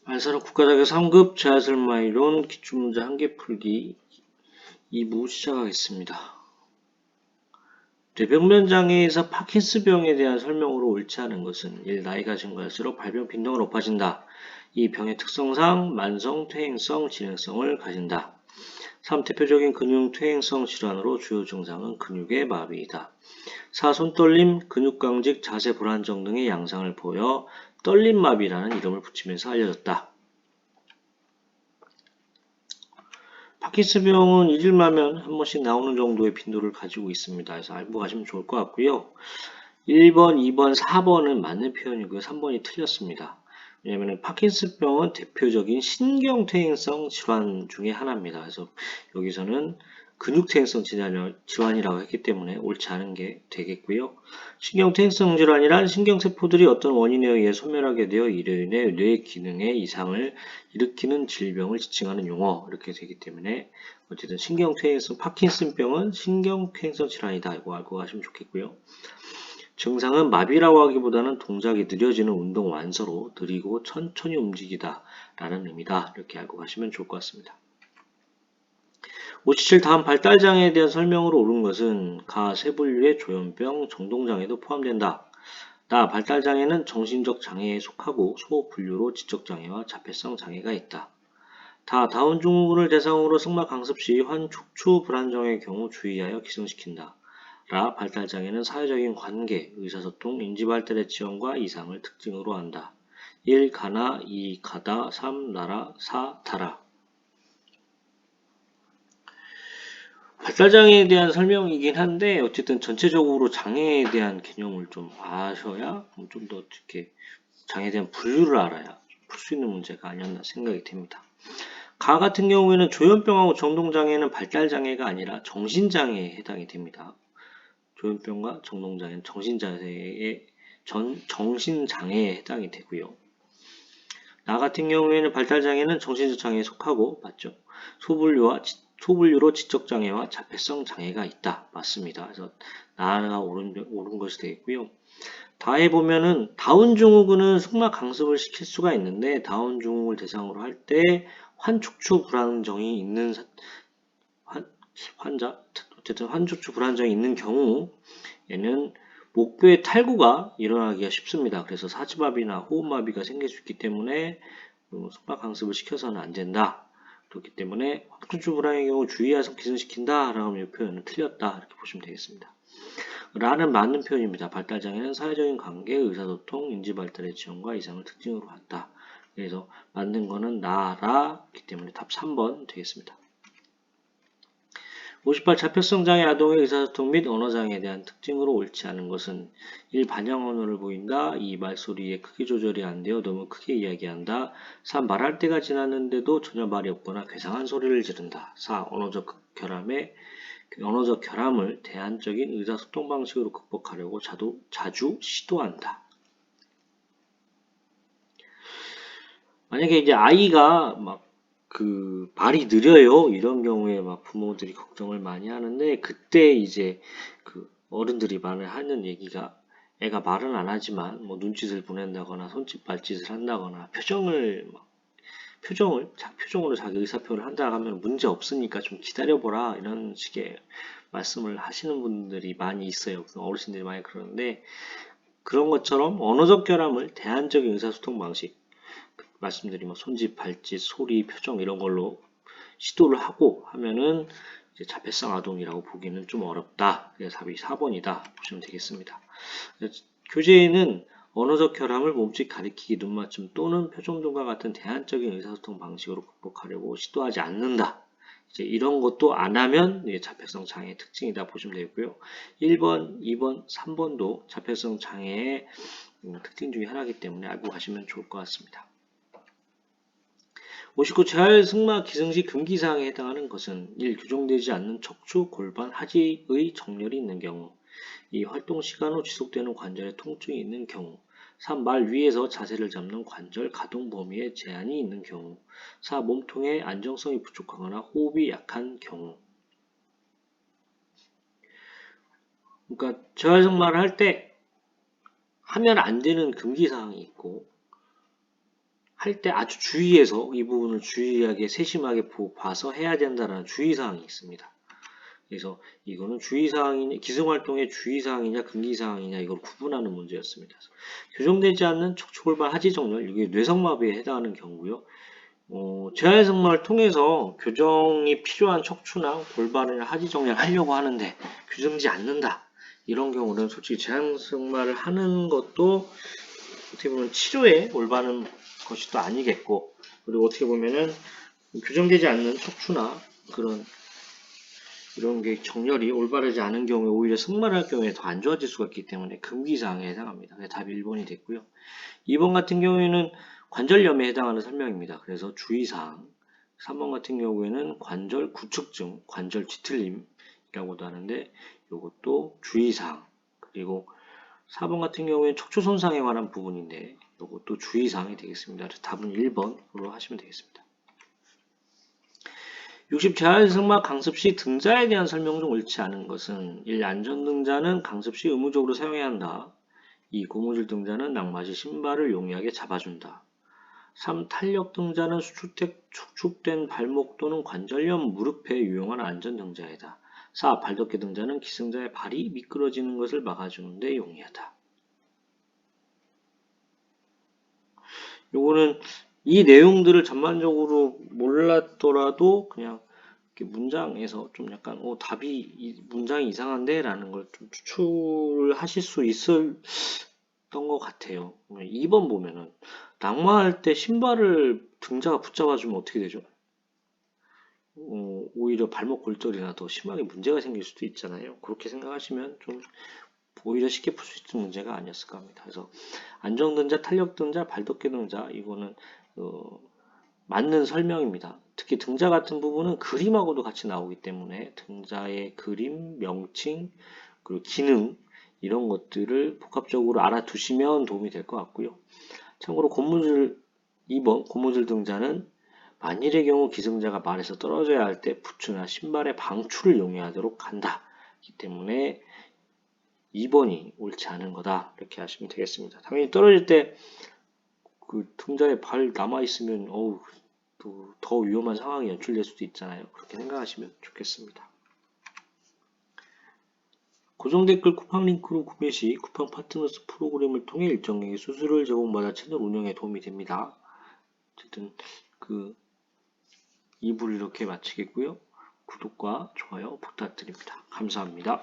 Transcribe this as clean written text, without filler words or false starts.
발사력 국가자격 3급 제하설마 이론 기출문제 1개 풀기 2부 시작하겠습니다. 뇌병변 장애에서 파킨스병에 대한 설명으로 옳지 않은 것은 1. 나이가 증가할수록 발병 빈도가 높아진다. 2. 병의 특성상 만성, 퇴행성, 진행성을 가진다. 3. 대표적인 근육 퇴행성 질환으로 주요 증상은 근육의 마비이다. 4. 손떨림, 근육강직, 자세 불안정 등의 양상을 보여 떨림마비라는 이름을 붙이면서 알려졌다. 파킨슨병은 잊을만하면 한 번씩 나오는 정도의 빈도를 가지고 있습니다. 그래서 알고 가시면 좋을 것 같고요. 1번, 2번, 4번은 맞는 표현이고요. 3번이 틀렸습니다. 왜냐하면 파킨슨병은 대표적인 신경퇴행성 질환 중에 하나입니다. 그래서 여기서는 근육퇴행성 질환이라고 했기 때문에 옳지 않은 게 되겠고요. 신경퇴행성 질환이란 신경세포들이 어떤 원인에 의해 소멸하게 되어 이로 인해 뇌 기능에 이상을 일으키는 질병을 지칭하는 용어 이렇게 되기 때문에 어쨌든 신경퇴행성 파킨슨병은 신경퇴행성 질환이다. 이거 알고 가시면 좋겠고요. 증상은 마비라고 하기보다는 동작이 느려지는 운동 완서로 느리고 천천히 움직이다 라는 의미다. 이렇게 알고 가시면 좋을 것 같습니다. 57 다음 발달장애에 대한 설명으로 옳은 것은 가 세 분류의 조현병, 정동장애도 포함된다. 나 발달장애는 정신적 장애에 속하고 소 분류로 지적장애와 자폐성 장애가 있다. 다 다운 증후군을 대상으로 승마 강습 시 환축추 불안정의 경우 주의하여 기승시킨다. 라 발달장애는 사회적인 관계, 의사소통, 인지발달의 지원과 이상을 특징으로 한다. 1. 가나, 2. 가다, 3. 나라, 4. 다라. 발달장애에 대한 설명이긴 한데 어쨌든 전체적으로 장애에 대한 개념을 좀 아셔야 좀 더 이렇게 장애에 대한 분류를 알아야 풀 수 있는 문제가 아니었나 생각이 됩니다. 가 같은 경우에는 조현병하고 정동장애는 발달장애가 아니라 정신장애에 해당이 됩니다. 조현병과 정동장애는 정신장애에 해당이 되고요. 나 같은 경우에는 발달장애는 정신적 장애에 속하고 맞죠? 소분류로 지적장애와 자폐성 장애가 있다. 맞습니다. 그래서 나가 옳은 것이 되겠고요. 다에 보면은 다운 증후군은 승마 강습을 시킬 수가 있는데 다운 증후군을 대상으로 할 때 환축추 불안정이 있는 환자, 어쨌든 환축추 불안정이 있는 경우 얘는 목뼈의 탈구가 일어나기가 쉽습니다. 그래서 사지마비나 호흡마비가 생길 수 있기 때문에 승마 강습을 시켜서는 안 된다. 그렇기 때문에 환축추 불안의 경우 주의해서 기승시킨다 라는 이 표현은 틀렸다 이렇게 보시면 되겠습니다. 라는 맞는 표현입니다. 발달장애는 사회적인 관계, 의사소통, 인지발달의 지원과 이상을 특징으로 한다. 그래서 맞는 거는 나라기 때문에 답 3번 되겠습니다. 58. 자폐성 장애 아동의 의사소통 및 언어장애에 대한 특징으로 옳지 않은 것은 1. 반영 언어를 보인다. 2. 말소리의 크기 조절이 안 되어 너무 크게 이야기한다. 3. 말할 때가 지났는데도 전혀 말이 없거나 괴상한 소리를 지른다. 4. 언어적 결함을 대안적인 의사소통 방식으로 극복하려고 자주 시도한다. 만약에 이제 아이가 말이 느려요. 이런 경우에 부모들이 걱정을 많이 하는데, 그때 이제 어른들이 말을 하는 얘기가 애가 말은 안 하지만 눈짓을 보낸다거나 손짓 발짓을 한다거나 표정으로 자기 의사표현을 한다 하면 문제 없으니까 좀 기다려보라 이런 식의 말씀을 하시는 분들이 많이 있어요. 어르신들이 많이 그러는데 그런 것처럼 언어적 결함을 대안적인 의사소통 방식 말씀드린 손짓, 발짓, 소리, 표정 이런 걸로 시도를 하고 하면은 이제 자폐성 아동이라고 보기는 좀 어렵다. 그래서 답이 4번이다 보시면 되겠습니다. 교재에는 언어적 결함을 몸짓 가리키기, 눈맞춤 또는 표정 등과 같은 대안적인 의사소통 방식으로 극복하려고 시도하지 않는다. 이제 이런 것도 안 하면 자폐성 장애의 특징이다 보시면 되고요. 1번, 2번, 3번도 자폐성 장애의 특징 중에 하나이기 때문에 알고 가시면 좋을 것 같습니다. 59. 재활 승마 기승시 금기사항에 해당하는 것은 1. 교정되지 않는 척추, 골반, 하지의 정렬이 있는 경우 2. 활동 시간 후 지속되는 관절에 통증이 있는 경우 3. 말 위에서 자세를 잡는 관절 가동 범위에 제한이 있는 경우 4. 몸통의 안정성이 부족하거나 호흡이 약한 경우. 그러니까 재활 승마를 할 때 하면 안 되는 금기사항이 있고 할 때 아주 주의해서 이 부분을 주의하게 세심하게 봐서 해야 된다는 주의사항이 있습니다. 그래서 이거는 주의사항이냐, 기승활동의 주의사항이냐 금기사항이냐 이걸 구분하는 문제였습니다. 교정되지 않는 척추골반 하지정렬, 이게 뇌성마비에 해당하는 경우고요. 재활승마를 통해서 교정이 필요한 척추나 골반을 하지정렬 하려고 하는데 교정되지 않는다. 이런 경우는 솔직히 재활승마를 하는 것도 어떻게 보면 치료에 올바른 것이 또 아니겠고, 그리고 어떻게 보면은 교정되지 않는 척추나 이런 게 정렬이 올바르지 않은 경우에 오히려 승마를 할 경우에 더 안 좋아질 수가 있기 때문에 금기사항에 해당합니다. 그래서 답이 1번이 됐고요. 2번 같은 경우에는 관절염에 해당하는 설명입니다. 그래서 주의사항. 3번 같은 경우에는 관절 구축증, 관절 뒤틀림이라고도 하는데 이것도 주의사항. 그리고 4번 같은 경우에는 척추 손상에 관한 부분인데 이것도 주의사항이 되겠습니다. 그래서 답은 1번으로 하시면 되겠습니다. 60. 재활승마 강습 시 등자에 대한 설명 중 옳지 않은 것은 1. 안전등자는 강습 시 의무적으로 사용해야 한다. 2. 고무줄 등자는 낙마시 신발을 용이하게 잡아준다. 3. 탄력 등자는 수축된 발목 또는 관절염 무릎에 유용한 안전 등자이다. 4. 발덮개 등자는 기승자의 발이 미끄러지는 것을 막아주는 데 용이하다. 요거는 이 내용들을 전반적으로 몰랐더라도 그냥 이렇게 문장에서 좀 약간 답이 문장이 이상한데 라는 걸 좀 추출을 하실 수 있었던 것 같아요. 2번 보면은 낙마할 때 신발을 등자가 붙잡아주면 어떻게 되죠? 오히려 발목 골절이나 더 심하게 문제가 생길 수도 있잖아요. 그렇게 생각하시면 좀 오히려 쉽게 풀 수 있는 문제가 아니었을까 합니다. 그래서 안정등자, 탄력등자, 발덮개 등자 이거는 맞는 설명입니다. 특히 등자 같은 부분은 그림하고도 같이 나오기 때문에 등자의 그림, 명칭, 그리고 기능 이런 것들을 복합적으로 알아두시면 도움이 될 것 같고요. 참고로 2번 고무줄 등자는 만일의 경우 기승자가 말에서 떨어져야 할 때 부츠나 신발의 방출을 용이하도록 한다. 기 때문에 2번이 옳지 않은 거다. 이렇게 하시면 되겠습니다. 당연히 떨어질 때 그 등자에 발 남아있으면 또 더 위험한 상황이 연출될 수도 있잖아요. 그렇게 생각하시면 좋겠습니다. 고정 댓글 쿠팡 링크로 구매 시 쿠팡 파트너스 프로그램을 통해 일정액의 수수료를 제공받아 채널 운영에 도움이 됩니다. 어쨌든 2부를 이렇게 마치겠고요. 구독과 좋아요 부탁드립니다. 감사합니다.